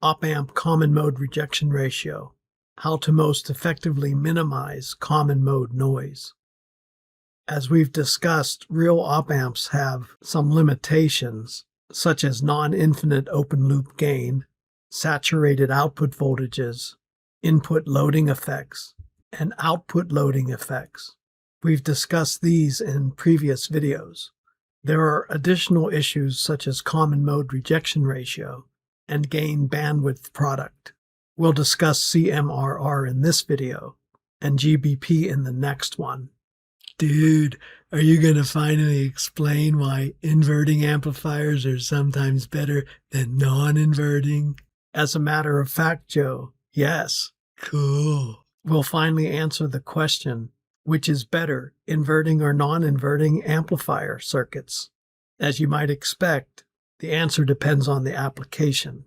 op-amp common-mode rejection ratio, how to most effectively minimize common mode noise. As we've discussed, real op-amps have some limitations, such as non-infinite open-loop gain, saturated output voltages, input loading effects, and output loading effects. We've discussed these in previous videos. There are additional issues such as common-mode rejection ratio and gain bandwidth product. We'll discuss CMRR in this video and GBP in the next one. Dude, are you going to finally explain why inverting amplifiers are sometimes better than non-inverting? As a matter of fact, Joe, yes. Cool. We'll finally answer the question, which is better, inverting or non-inverting amplifier circuits? As you might expect, the answer depends on the application.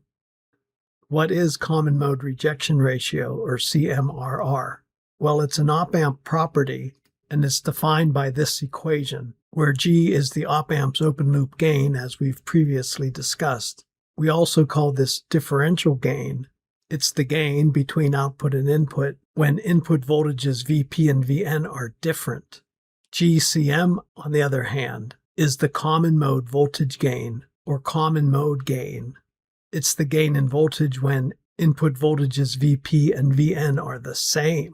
What is common mode rejection ratio, or CMRR? Well, it's an op-amp property and is defined by this equation, where G is the op-amp's open-loop gain, as we've previously discussed. We also call this differential gain. It's the gain between output and input when input voltages VP and VN are different. GCM, on the other hand, is the common mode voltage gain, or common mode gain. It's the gain in voltage when input voltages VP and VN are the same.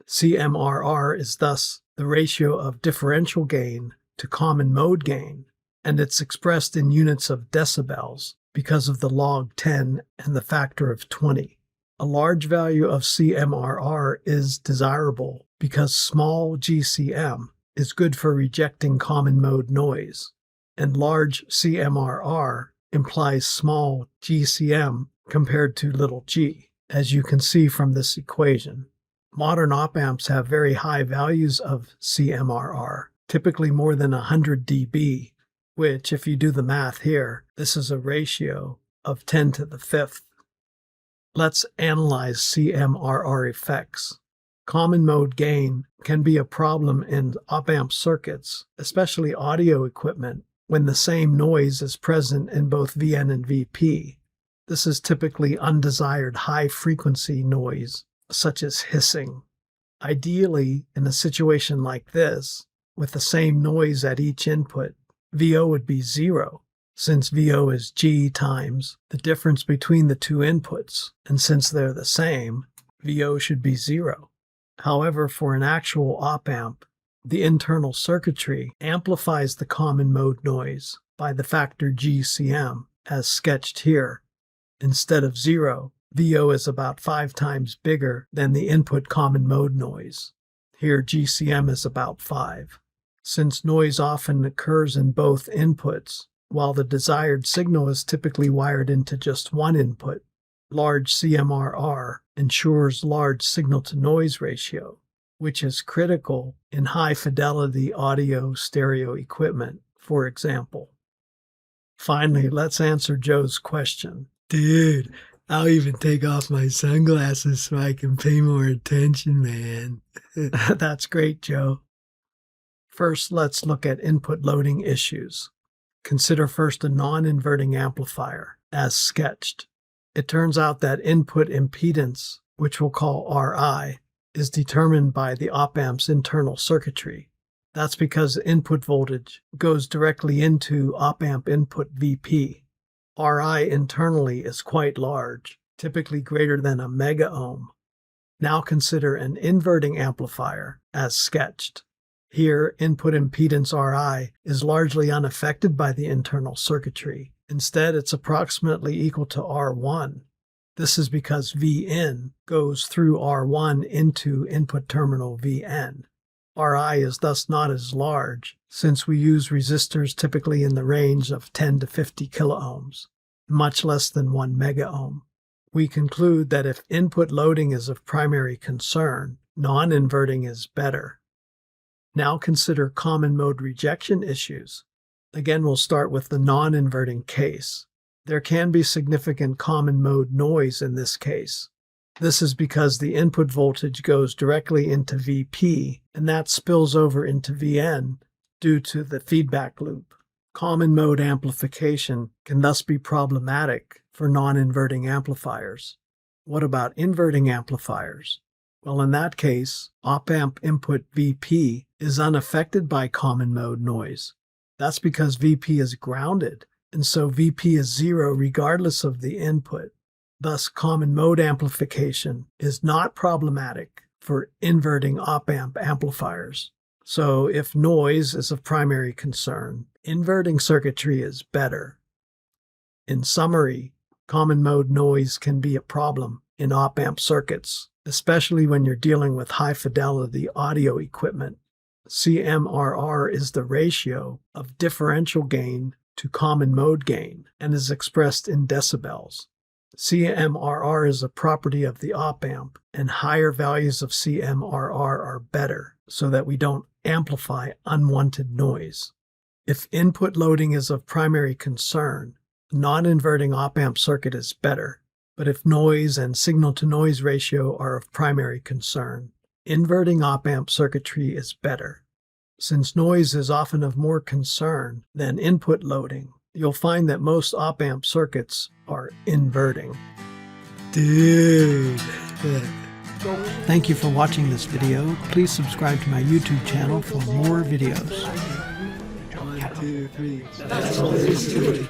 CMRR is thus the ratio of differential gain to common mode gain, and it's expressed in units of decibels because of the log 10 and the factor of 20. A large value of CMRR is desirable because small GCM is good for rejecting common mode noise, and large CMRR implies small GCM compared to little g, as you can see from this equation. Modern op-amps have very high values of CMRR, typically more than 100 dB, which, if you do the math here, this is a ratio of 10 to the fifth. Let's analyze CMRR effects. Common mode gain can be a problem in op-amp circuits, especially audio equipment, when the same noise is present in both VN and VP. This is typically undesired high-frequency noise, such as hissing. Ideally, in a situation like this, with the same noise at each input, VO would be 0, since VO is G times the difference between the two inputs, and since they're the same, VO should be 0. However, for an actual op-amp, the internal circuitry amplifies the common mode noise by the factor GCM, as sketched here. Instead of 0, VO is about 5 times bigger than the input common mode noise. Here GCM is about 5. Since noise often occurs in both inputs, while the desired signal is typically wired into just one input, large CMRR ensures large signal-to-noise ratio, which is critical in high-fidelity audio stereo equipment, for example. Finally, let's answer Joe's question. Dude, I'll even take off my sunglasses so I can pay more attention, man. That's great, Joe. First, let's look at input loading issues. Consider first a non-inverting amplifier, as sketched. It turns out that input impedance, which we'll call Ri, is determined by the op-amp's internal circuitry. That's because input voltage goes directly into op-amp input VP. Ri internally is quite large, typically greater than a megaohm. Now consider an inverting amplifier, as sketched. Here, input impedance Ri is largely unaffected by the internal circuitry. Instead, it's approximately equal to R1. This is because Vin goes through R1 into input terminal Vn. Ri is thus not as large, since we use resistors typically in the range of 10 to 50 kiloohms, much less than 1 megaohm. We conclude that if input loading is of primary concern, non-inverting is better. Now consider common mode rejection issues. Again, we'll start with the non-inverting case. There can be significant common mode noise in this case. This is because the input voltage goes directly into VP, and that spills over into Vn due to the feedback loop. Common mode amplification can thus be problematic for non-inverting amplifiers. What about inverting amplifiers? Well, in that case, op-amp input VP is unaffected by common mode noise. That's because VP is grounded, and so VP is 0 regardless of the input. Thus, common mode amplification is not problematic for inverting op-amp amplifiers. So if noise is of primary concern, inverting circuitry is better. In summary, common mode noise can be a problem in op-amp circuits, especially when you're dealing with high-fidelity audio equipment. CMRR is the ratio of differential gain to common mode gain and is expressed in decibels. CMRR is a property of the op-amp, and higher values of CMRR are better so that we don't amplify unwanted noise. If input loading is of primary concern, a non-inverting op-amp circuit is better. But if noise and signal-to-noise ratio are of primary concern, inverting op-amp circuitry is better. Since noise is often of more concern than input loading, you'll find that most op-amp circuits are inverting. Dude! Thank you for watching this video. Please subscribe to my YouTube channel for more videos. 1, 2, 3. That's all there is to it.